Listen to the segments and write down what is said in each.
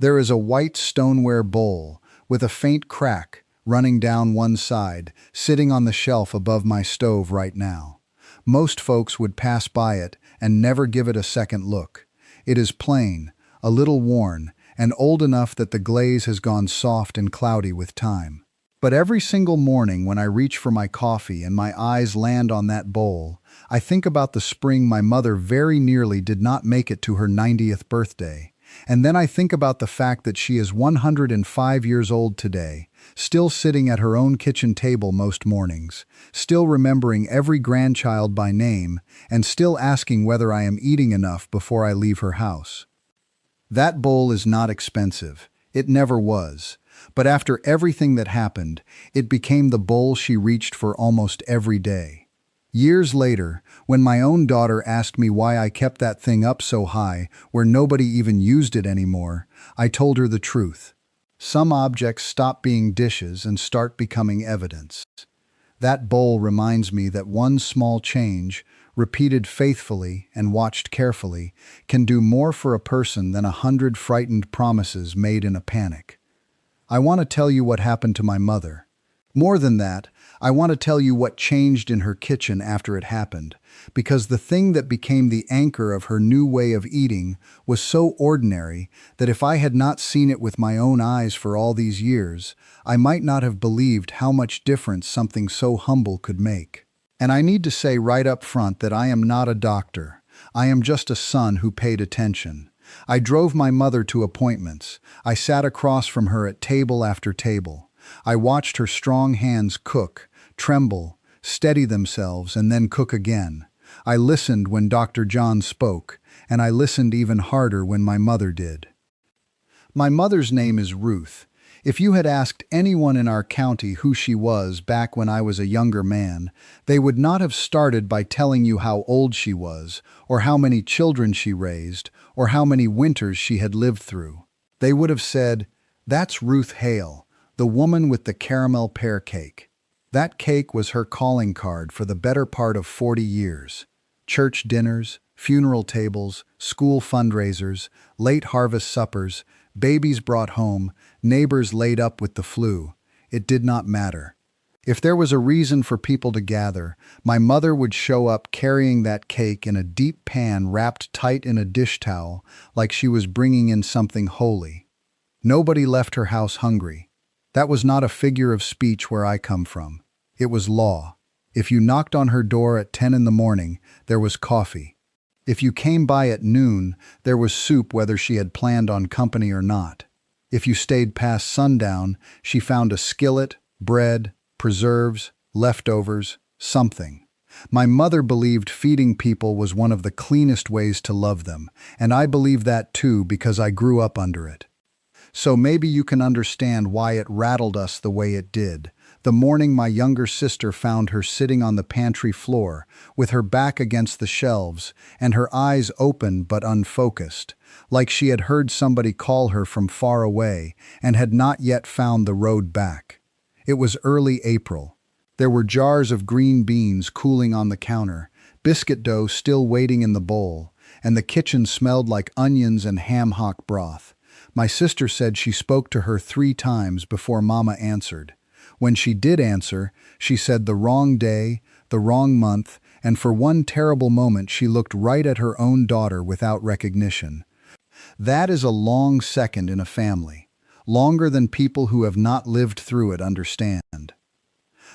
There is a white stoneware bowl with a faint crack running down one side, sitting on the shelf above my stove right now. Most folks would pass by it and never give it a second look. It is plain, a little worn, and old enough that the glaze has gone soft and cloudy with time. But every single morning when I reach for my coffee and my eyes land on that bowl, I think about the spring my mother very nearly did not make it to her 90th birthday. And then I think about the fact that she is 105 years old today, still sitting at her own kitchen table most mornings, still remembering every grandchild by name, and still asking whether I am eating enough before I leave her house. That bowl is not expensive. It never was. But after everything that happened, it became the bowl she reached for almost every day. Years later, when my own daughter asked me why I kept that thing up so high where nobody even used it anymore, I told her the truth. Some objects stop being dishes and start becoming evidence. That bowl reminds me that one small change, repeated faithfully and watched carefully, can do more for a person than 100 frightened promises made in a panic. I want to tell you what happened to my mother. More than that, I want to tell you what changed in her kitchen after it happened, because the thing that became the anchor of her new way of eating was so ordinary that if I had not seen it with my own eyes for all these years, I might not have believed how much difference something so humble could make. And I need to say right up front that I am not a doctor. I am just a son who paid attention. I drove my mother to appointments. I sat across from her at table after table. I watched her strong hands cook, tremble, steady themselves, and then cook again. I listened when Dr. John spoke, and I listened even harder when my mother did. My mother's name is Ruth. If you had asked anyone in our county who she was back when I was a younger man, they would not have started by telling you how old she was, or how many children she raised, or how many winters she had lived through. They would have said, "That's Ruth Hale, the woman with the caramel pear cake." That cake was her calling card for the better part of 40 years. Church dinners, funeral tables, school fundraisers, late harvest suppers, babies brought home, neighbors laid up with the flu. It did not matter. If there was a reason for people to gather, my mother would show up carrying that cake in a deep pan wrapped tight in a dish towel, like she was bringing in something holy. Nobody left her house hungry. That was not a figure of speech where I come from. It was law. If you knocked on her door at 10 in the morning, there was coffee. If you came by at noon, there was soup whether she had planned on company or not. If you stayed past sundown, she found a skillet, bread, preserves, leftovers, something. My mother believed feeding people was one of the cleanest ways to love them, and I believe that too because I grew up under it. So maybe you can understand why it rattled us the way it did. The morning my younger sister found her sitting on the pantry floor, with her back against the shelves, and her eyes open but unfocused, like she had heard somebody call her from far away and had not yet found the road back. It was early April. There were jars of green beans cooling on the counter, biscuit dough still waiting in the bowl, and the kitchen smelled like onions and ham hock broth. My sister said she spoke to her 3 times before Mama answered. When she did answer, she said the wrong day, the wrong month, and for one terrible moment she looked right at her own daughter without recognition. That is a long second in a family, longer than people who have not lived through it understand.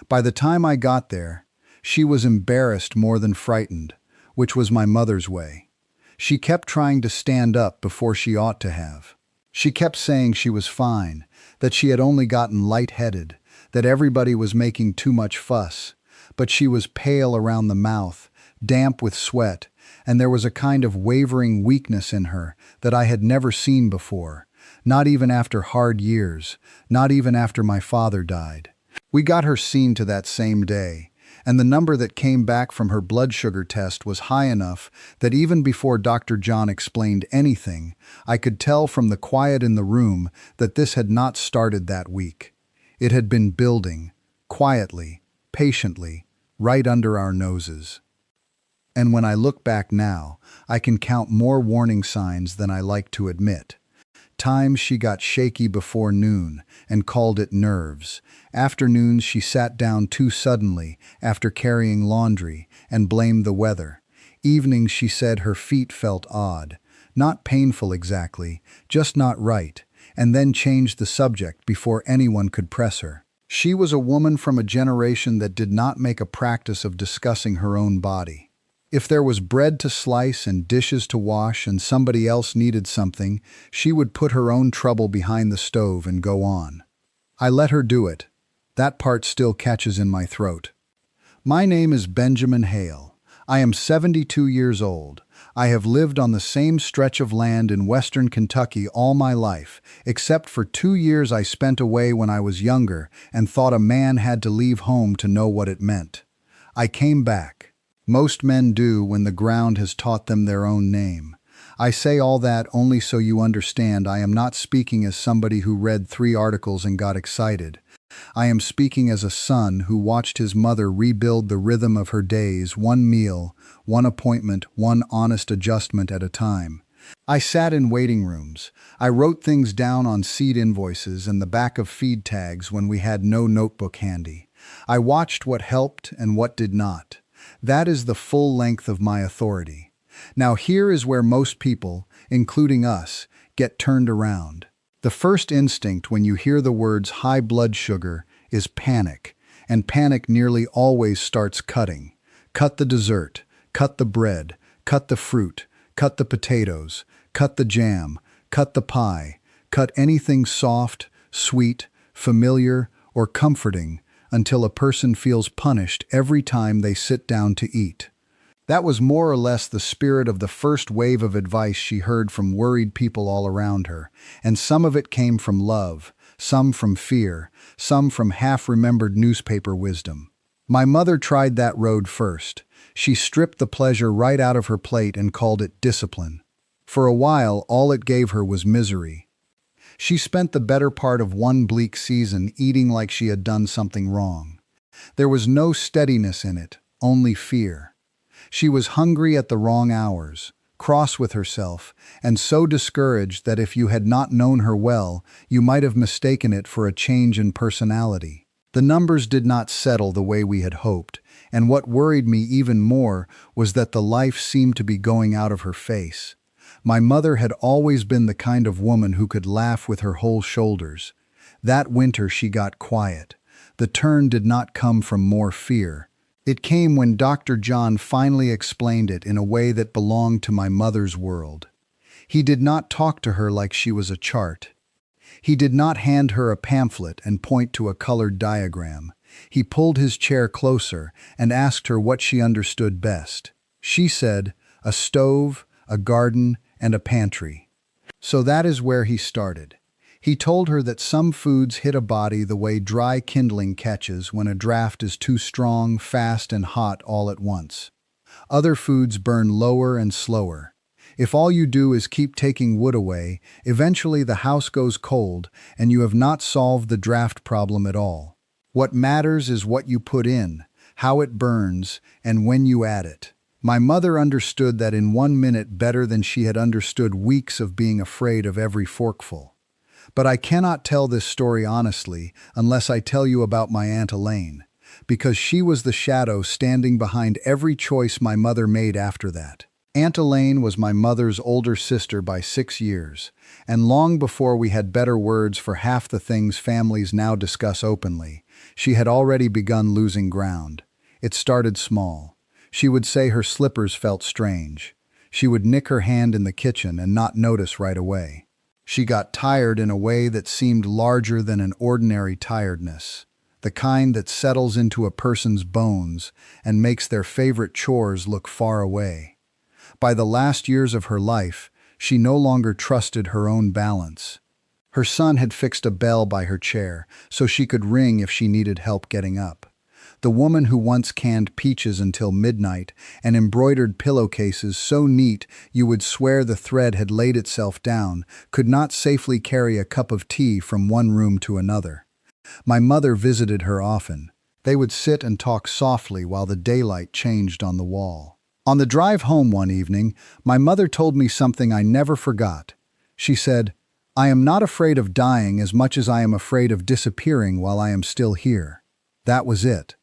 By the time I got there, she was embarrassed more than frightened, which was my mother's way. She kept trying to stand up before she ought to have. She kept saying she was fine, that she had only gotten lightheaded, that everybody was making too much fuss, but she was pale around the mouth, damp with sweat, and there was a kind of wavering weakness in her that I had never seen before, not even after hard years, not even after my father died. We got her seen to that same day, and the number that came back from her blood sugar test was high enough that even before Dr. John explained anything, I could tell from the quiet in the room that this had not started that week. It had been building, quietly, patiently, right under our noses. And when I look back now, I can count more warning signs than I like to admit. Times she got shaky before noon and called it nerves. Afternoons she sat down too suddenly after carrying laundry and blamed the weather. Evenings she said her feet felt odd. Not painful exactly, just not right, and then changed the subject before anyone could press her. She was a woman from a generation that did not make a practice of discussing her own body. If there was bread to slice and dishes to wash and somebody else needed something, she would put her own trouble behind the stove and go on. I let her do it. That part still catches in my throat. My name is Benjamin Hale. I am 72 years old. I have lived on the same stretch of land in western Kentucky all my life, except for 2 years I spent away when I was younger and thought a man had to leave home to know what it meant. I came back. Most men do when the ground has taught them their own name. I say all that only so you understand I am not speaking as somebody who read 3 articles and got excited. I am speaking as a son who watched his mother rebuild the rhythm of her days, one meal, one appointment, one honest adjustment at a time. I sat in waiting rooms. I wrote things down on seed invoices and the back of feed tags when we had no notebook handy. I watched what helped and what did not. That is the full length of my authority. Now here is where most people, including us, get turned around. The first instinct when you hear the words high blood sugar is panic, and panic nearly always starts cutting. Cut the dessert, cut the bread, cut the fruit, cut the potatoes, cut the jam, cut the pie, cut anything soft, sweet, familiar, or comforting until a person feels punished every time they sit down to eat. That was more or less the spirit of the first wave of advice she heard from worried people all around her, and some of it came from love, some from fear, some from half-remembered newspaper wisdom. My mother tried that road first. She stripped the pleasure right out of her plate and called it discipline. For a while, all it gave her was misery. She spent the better part of one bleak season eating like she had done something wrong. There was no steadiness in it, only fear. She was hungry at the wrong hours, cross with herself, and so discouraged that if you had not known her well, you might have mistaken it for a change in personality. The numbers did not settle the way we had hoped, and what worried me even more was that the life seemed to be going out of her face. My mother had always been the kind of woman who could laugh with her whole shoulders. That winter she got quiet. The turn did not come from more fear. It came when Dr. John finally explained it in a way that belonged to my mother's world. He did not talk to her like she was a chart. He did not hand her a pamphlet and point to a colored diagram. He pulled his chair closer and asked her what she understood best. She said, a stove, a garden, and a pantry. So that is where he started. He told her that some foods hit a body the way dry kindling catches when a draft is too strong, fast, and hot all at once. Other foods burn lower and slower. If all you do is keep taking wood away, eventually the house goes cold and you have not solved the draft problem at all. What matters is what you put in, how it burns, and when you add it. My mother understood that in 1 minute better than she had understood weeks of being afraid of every forkful. But I cannot tell this story honestly unless I tell you about my Aunt Elaine, because she was the shadow standing behind every choice my mother made after that. Aunt Elaine was my mother's older sister by 6 years, and long before we had better words for half the things families now discuss openly, she had already begun losing ground. It started small. She would say her slippers felt strange. She would nick her hand in the kitchen and not notice right away. She got tired in a way that seemed larger than an ordinary tiredness, the kind that settles into a person's bones and makes their favorite chores look far away. By the last years of her life, she no longer trusted her own balance. Her son had fixed a bell by her chair so she could ring if she needed help getting up. The woman who once canned peaches until midnight and embroidered pillowcases so neat you would swear the thread had laid itself down could not safely carry a cup of tea from one room to another. My mother visited her often. They would sit and talk softly while the daylight changed on the wall. On the drive home one evening, my mother told me something I never forgot. She said, I am not afraid of dying as much as I am afraid of disappearing while I am still here. That was it.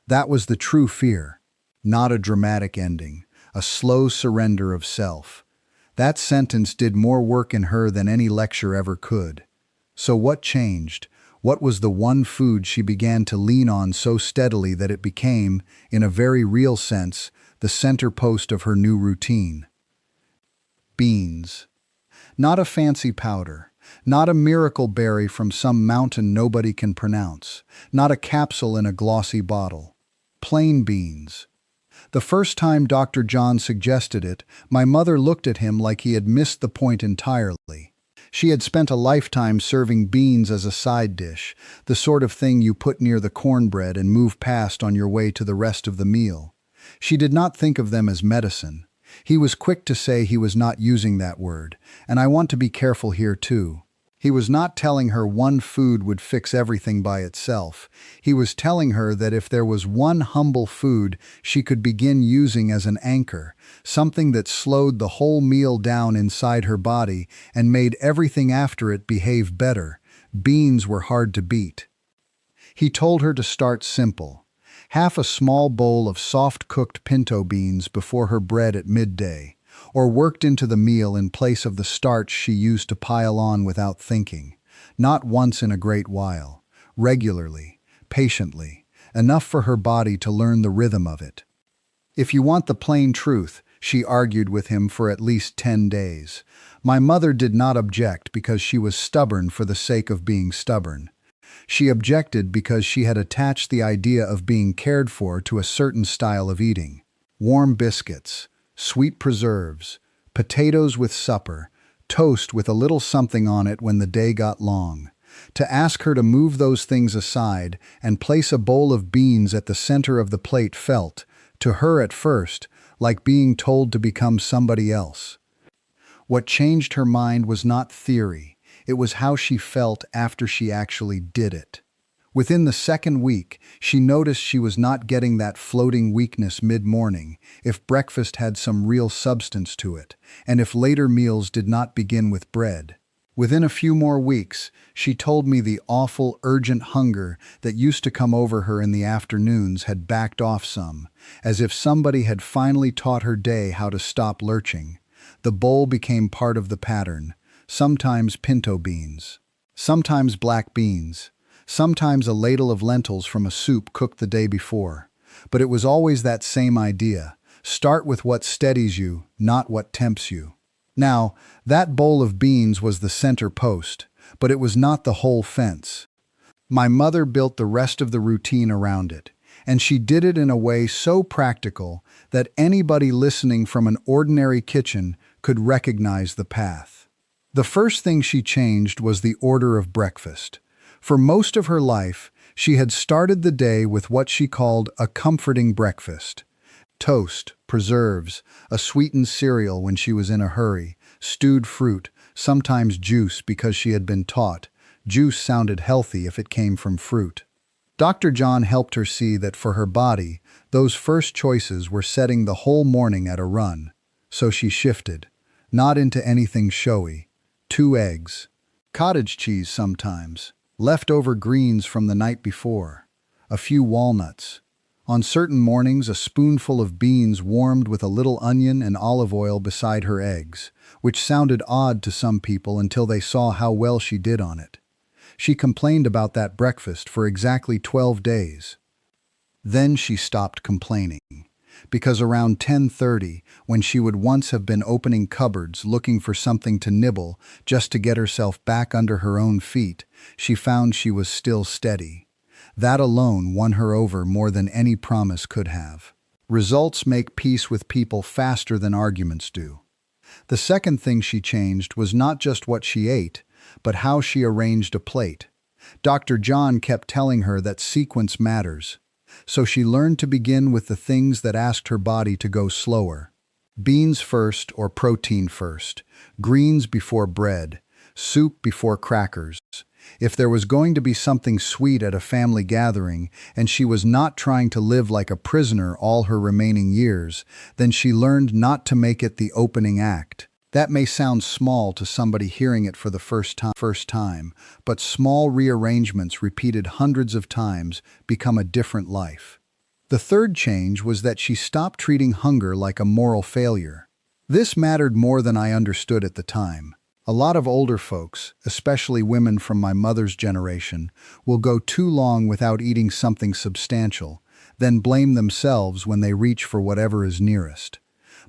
That was the true fear. Not a dramatic ending, a slow surrender of self. That sentence did more work in her than any lecture ever could. So what changed? What was the one food she began to lean on so steadily that it became, in a very real sense, the center post of her new routine? Beans. Not a fancy powder, not a miracle berry from some mountain nobody can pronounce, not a capsule in a glossy bottle. Plain beans. The first time Dr. John suggested it, my mother looked at him like he had missed the point entirely. She had spent a lifetime serving beans as a side dish, the sort of thing you put near the cornbread and move past on your way to the rest of the meal. She did not think of them as medicine. He was quick to say he was not using that word, and I want to be careful here too. He was not telling her one food would fix everything by itself. He was telling her that if there was one humble food she could begin using as an anchor, something that slowed the whole meal down inside her body and made everything after it behave better, beans were hard to beat. He told her to start simple. Half a small bowl of soft-cooked pinto beans before her bread at midday, or worked into the meal in place of the starch she used to pile on without thinking. Not once in a great while. Regularly, patiently, enough for her body to learn the rhythm of it. If you want the plain truth, she argued with him for at least 10 days. My mother did not object because she was stubborn for the sake of being stubborn. She objected because she had attached the idea of being cared for to a certain style of eating. Warm biscuits, sweet preserves, potatoes with supper, toast with a little something on it when the day got long. To ask her to move those things aside and place a bowl of beans at the center of the plate felt, to her at first, like being told to become somebody else. What changed her mind was not theory. It was how she felt after she actually did it. Within the second week, she noticed she was not getting that floating weakness mid-morning if breakfast had some real substance to it, and if later meals did not begin with bread. Within a few more weeks, she told me the awful, urgent hunger that used to come over her in the afternoons had backed off some, as if somebody had finally taught her day how to stop lurching. The bowl became part of the pattern. Sometimes pinto beans, sometimes black beans, sometimes a ladle of lentils from a soup cooked the day before. But it was always that same idea. Start with what steadies you, not what tempts you. Now, that bowl of beans was the center post, but it was not the whole fence. My mother built the rest of the routine around it, and she did it in a way so practical that anybody listening from an ordinary kitchen could recognize the path. The first thing she changed was the order of breakfast. For most of her life, she had started the day with what she called a comforting breakfast. Toast, preserves, a sweetened cereal when she was in a hurry, stewed fruit, sometimes juice because she had been taught. Juice sounded healthy if it came from fruit. Dr. John helped her see that for her body, those first choices were setting the whole morning at a run. So she shifted, not into anything showy. 2 eggs, cottage cheese sometimes, leftover greens from the night before, a few walnuts. On certain mornings, a spoonful of beans warmed with a little onion and olive oil beside her eggs, which sounded odd to some people until they saw how well she did on it. She complained about that breakfast for exactly 12 days. Then she stopped complaining. Because around 10:30, when she would once have been opening cupboards looking for something to nibble just to get herself back under her own feet, she found she was still steady. That alone won her over more than any promise could have. Results make peace with people faster than arguments do. The second thing she changed was not just what she ate, but how she arranged a plate. Dr. John kept telling her that sequence matters. So she learned to begin with the things that asked her body to go slower. Beans first or protein first, greens before bread, soup before crackers. If there was going to be something sweet at a family gathering and she was not trying to live like a prisoner all her remaining years, then she learned not to make it the opening act. That may sound small to somebody hearing it for the first time, but small rearrangements repeated hundreds of times become a different life. The third change was that she stopped treating hunger like a moral failure. This mattered more than I understood at the time. A lot of older folks, especially women from my mother's generation, will go too long without eating something substantial, then blame themselves when they reach for whatever is nearest.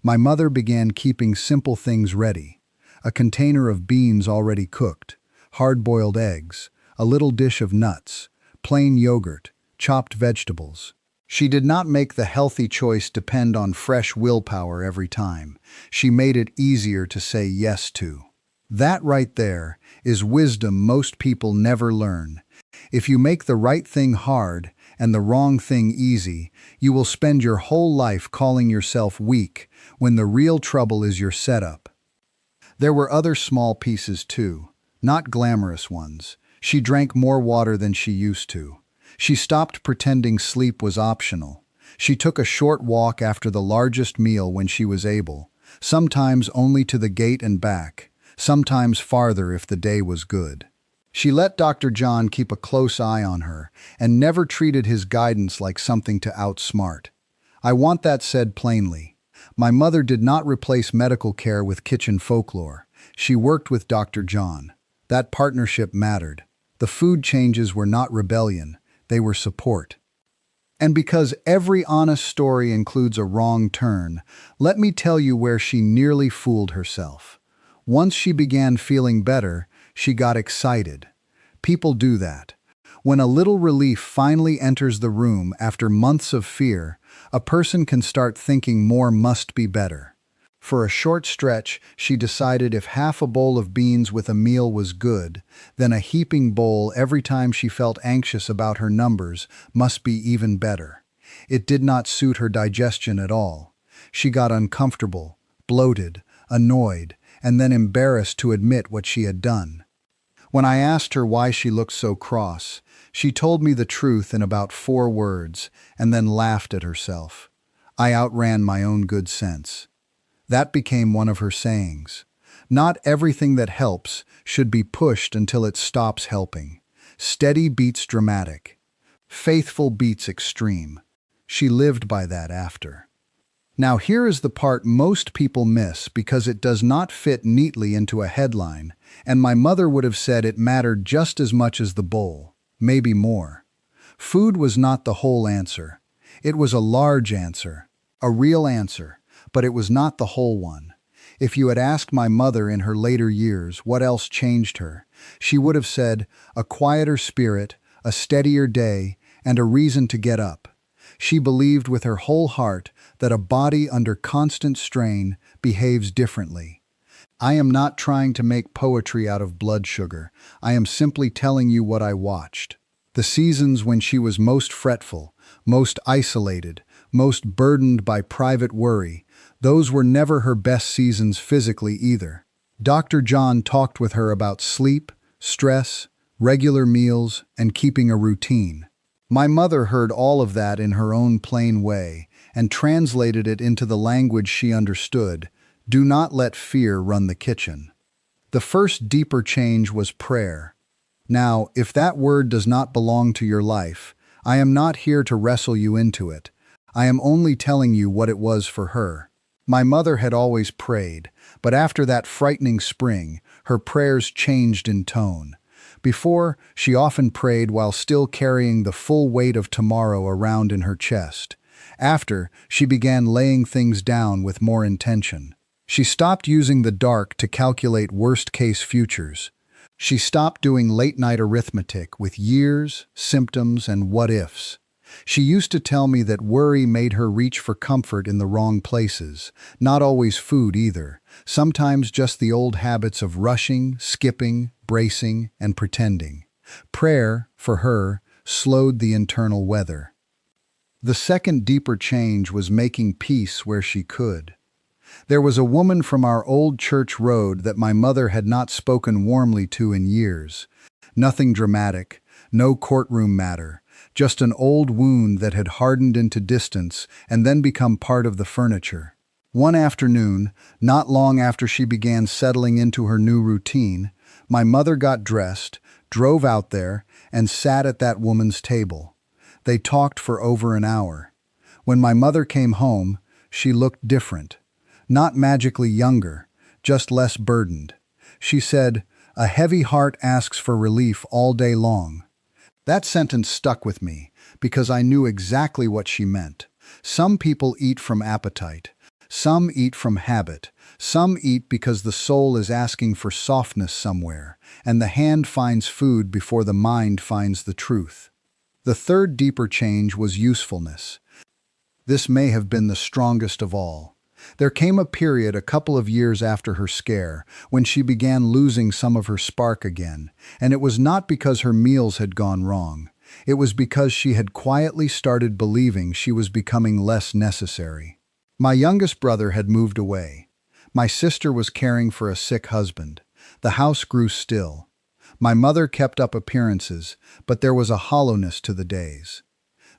My mother began keeping simple things ready: a container of beans already cooked, hard-boiled eggs, a little dish of nuts, plain yogurt, chopped vegetables. She did not make the healthy choice depend on fresh willpower every time. She made it easier to say yes to. That right there is wisdom most people never learn. If you make the right thing hard and the wrong thing easy, you will spend your whole life calling yourself weak when the real trouble is your setup. There were other small pieces too, not glamorous ones. She drank more water than she used to. She stopped pretending sleep was optional. She took a short walk after the largest meal when she was able, sometimes only to the gate and back, sometimes farther if the day was good. She let Dr. John keep a close eye on her and never treated his guidance like something to outsmart. I want that said plainly. My mother did not replace medical care with kitchen folklore. She worked with Dr. John. That partnership mattered. The food changes were not rebellion, they were support. And because every honest story includes a wrong turn, let me tell you where she nearly fooled herself. Once she began feeling better, she got excited. People do that. When a little relief finally enters the room after months of fear, a person can start thinking more must be better. For a short stretch, she decided if half a bowl of beans with a meal was good, then a heaping bowl every time she felt anxious about her numbers must be even better. It did not suit her digestion at all. She got uncomfortable, bloated, annoyed, and then embarrassed to admit what she had done. When I asked her why she looked so cross, she told me the truth in about 4 words and then laughed at herself. I outran my own good sense. That became one of her sayings. Not everything that helps should be pushed until it stops helping. Steady beats dramatic. Faithful beats extreme. She lived by that after. Now here is the part most people miss because it does not fit neatly into a headline, and my mother would have said it mattered just as much as the bowl, maybe more. Food was not the whole answer. It was a large answer, a real answer, but it was not the whole one. If you had asked my mother in her later years what else changed her, she would have said a quieter spirit, a steadier day, and a reason to get up. She believed with her whole heart that a body under constant strain behaves differently. I am not trying to make poetry out of blood sugar. I am simply telling you what I watched. The seasons when she was most fretful, most isolated, most burdened by private worry, those were never her best seasons physically either. Dr. John talked with her about sleep, stress, regular meals, and keeping a routine. My mother heard all of that in her own plain way and translated it into the language she understood. Do not let fear run the kitchen. The first deeper change was prayer. Now, if that word does not belong to your life, I am not here to wrestle you into it. I am only telling you what it was for her. My mother had always prayed, but after that frightening spring, her prayers changed in tone. Before, she often prayed while still carrying the full weight of tomorrow around in her chest. After, she began laying things down with more intention. She stopped using the dark to calculate worst-case futures. She stopped doing late-night arithmetic with years, symptoms, and what-ifs. She used to tell me that worry made her reach for comfort in the wrong places, not always food either, sometimes just the old habits of rushing, skipping, bracing, and pretending. Prayer, for her, slowed the internal weather. The second deeper change was making peace where she could. There was a woman from our old church road that my mother had not spoken warmly to in years. Nothing dramatic, no courtroom matter, just an old wound that had hardened into distance and then become part of the furniture. One afternoon, not long after she began settling into her new routine, my mother got dressed, drove out there, and sat at that woman's table. They talked for over an hour. When my mother came home, she looked different. Not magically younger, just less burdened. She said, "A heavy heart asks for relief all day long." That sentence stuck with me because I knew exactly what she meant. Some people eat from appetite. Some eat from habit. Some eat because the soul is asking for softness somewhere, and the hand finds food before the mind finds the truth. The third deeper change was usefulness. This may have been the strongest of all. There came a period a couple of years after her scare when she began losing some of her spark again, and it was not because her meals had gone wrong. It was because she had quietly started believing she was becoming less necessary. My youngest brother had moved away. My sister was caring for a sick husband. The house grew still. My mother kept up appearances, but there was a hollowness to the days.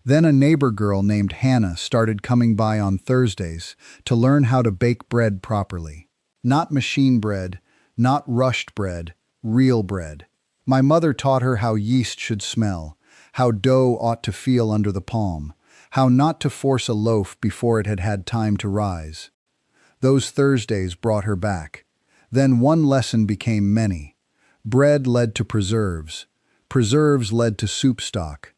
Then a neighbor girl named Hannah started coming by on Thursdays to learn how to bake bread properly. Not machine bread, not rushed bread, real bread. My mother taught her how yeast should smell, how dough ought to feel under the palm, how not to force a loaf before it had had time to rise. Those Thursdays brought her back. Then one lesson became many. Bread led to preserves. Preserves led to soup stock.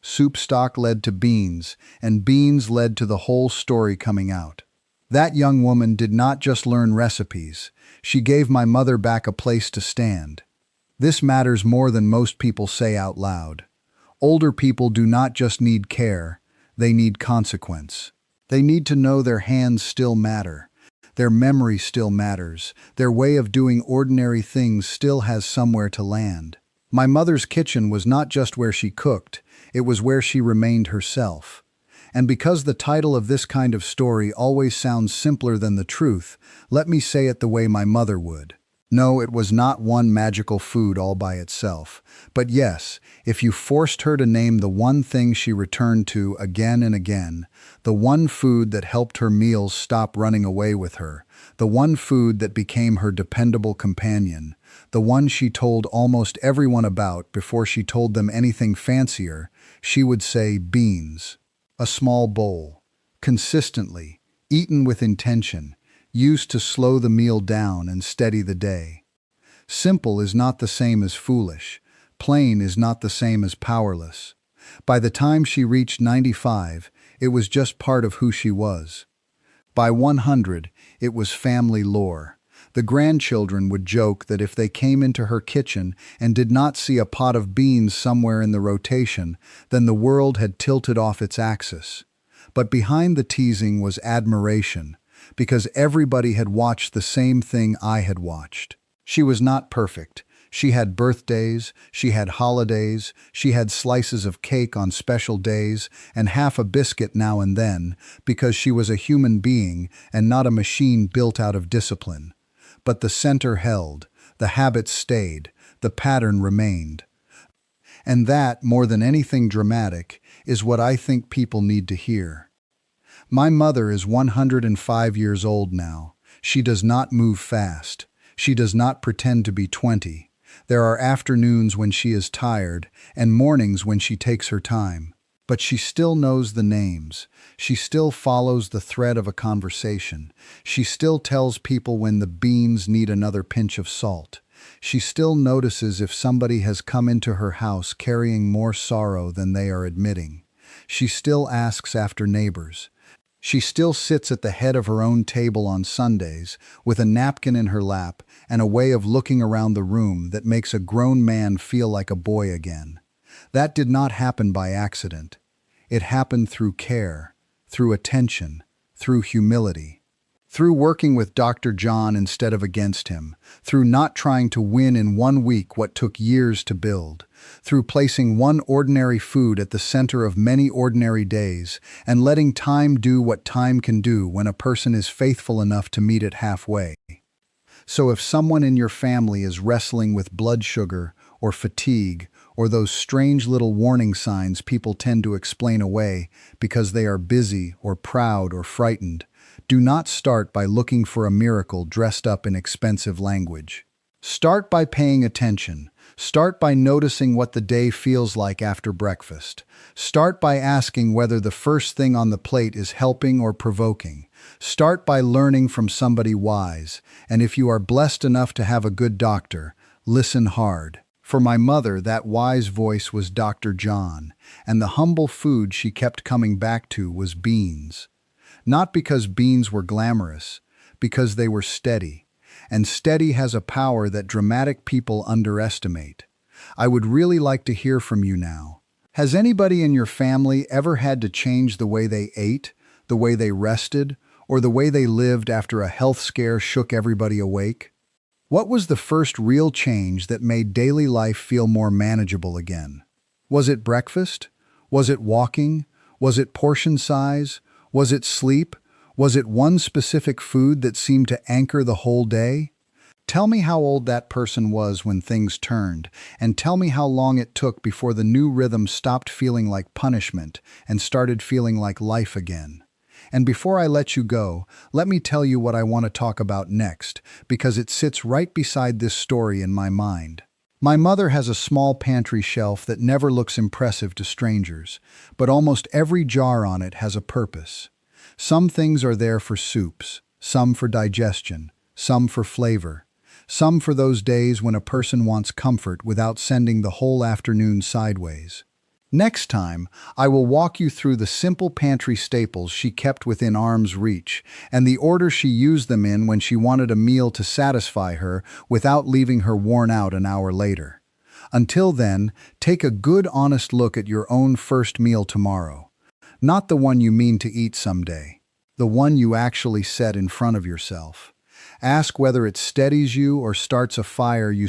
Soup stock led to beans, and beans led to the whole story coming out. That young woman did not just learn recipes. She gave my mother back a place to stand. This matters more than most people say out loud. Older people do not just need care, they need consequence. They need to know their hands still matter. Their memory still matters. Their way of doing ordinary things still has somewhere to land. My mother's kitchen was not just where she cooked, it was where she remained herself. And because the title of this kind of story always sounds simpler than the truth, let me say it the way my mother would. No, it was not one magical food all by itself. But yes, if you forced her to name the one thing she returned to again and again, the one food that helped her meals stop running away with her, the one food that became her dependable companion, the one she told almost everyone about before she told them anything fancier, she would say beans. A small bowl, consistently, eaten with intention, used to slow the meal down and steady the day. Simple is not the same as foolish. Plain is not the same as powerless. By the time she reached 95, it was just part of who she was. By 100, it was family lore. The grandchildren would joke that if they came into her kitchen and did not see a pot of beans somewhere in the rotation, then the world had tilted off its axis. But behind the teasing was admiration, because everybody had watched the same thing I had watched. She was not perfect. She had birthdays, she had holidays, she had slices of cake on special days, and half a biscuit now and then, because she was a human being and not a machine built out of discipline. But the center held, the habits stayed, the pattern remained. And that, more than anything dramatic, is what I think people need to hear. My mother is 105 years old now. She does not move fast. She does not pretend to be 20. There are afternoons when she is tired and mornings when she takes her time. But she still knows the names. She still follows the thread of a conversation. She still tells people when the beans need another pinch of salt. She still notices if somebody has come into her house carrying more sorrow than they are admitting. She still asks after neighbors. She still sits at the head of her own table on Sundays with a napkin in her lap and a way of looking around the room that makes a grown man feel like a boy again. That did not happen by accident. It happened through care, through attention, through humility. Through working with Dr. John instead of against him, through not trying to win in 1 week what took years to build, through placing one ordinary food at the center of many ordinary days and letting time do what time can do when a person is faithful enough to meet it halfway. So if someone in your family is wrestling with blood sugar or fatigue or those strange little warning signs people tend to explain away because they are busy or proud or frightened, Do not start by looking for a miracle dressed up in expensive language. Start by paying attention. Start by noticing what the day feels like after breakfast. Start by asking whether the first thing on the plate is helping or provoking. Start by learning from somebody wise. And if you are blessed enough to have a good doctor, listen hard. For my mother, that wise voice was Dr. John, and the humble food she kept coming back to was beans. Not because beans were glamorous, because they were steady. And steady has a power that dramatic people underestimate. I would really like to hear from you now. Has anybody in your family ever had to change the way they ate, the way they rested, or the way they lived after a health scare shook everybody awake? What was the first real change that made daily life feel more manageable again? Was it breakfast? Was it walking? Was it portion size? Was it sleep? Was it one specific food that seemed to anchor the whole day? Tell me how old that person was when things turned, and tell me how long it took before the new rhythm stopped feeling like punishment and started feeling like life again. And before I let you go, let me tell you what I want to talk about next, because it sits right beside this story in my mind. My mother has a small pantry shelf that never looks impressive to strangers, but almost every jar on it has a purpose. Some things are there for soups, some for digestion, some for flavor, some for those days when a person wants comfort without sending the whole afternoon sideways. Next time, I will walk you through the simple pantry staples she kept within arm's reach and the order she used them in when she wanted a meal to satisfy her without leaving her worn out an hour later. Until then, take a good honest look at your own first meal tomorrow. Not the one you mean to eat someday, the one you actually set in front of yourself. Ask whether it steadies you or starts a fire you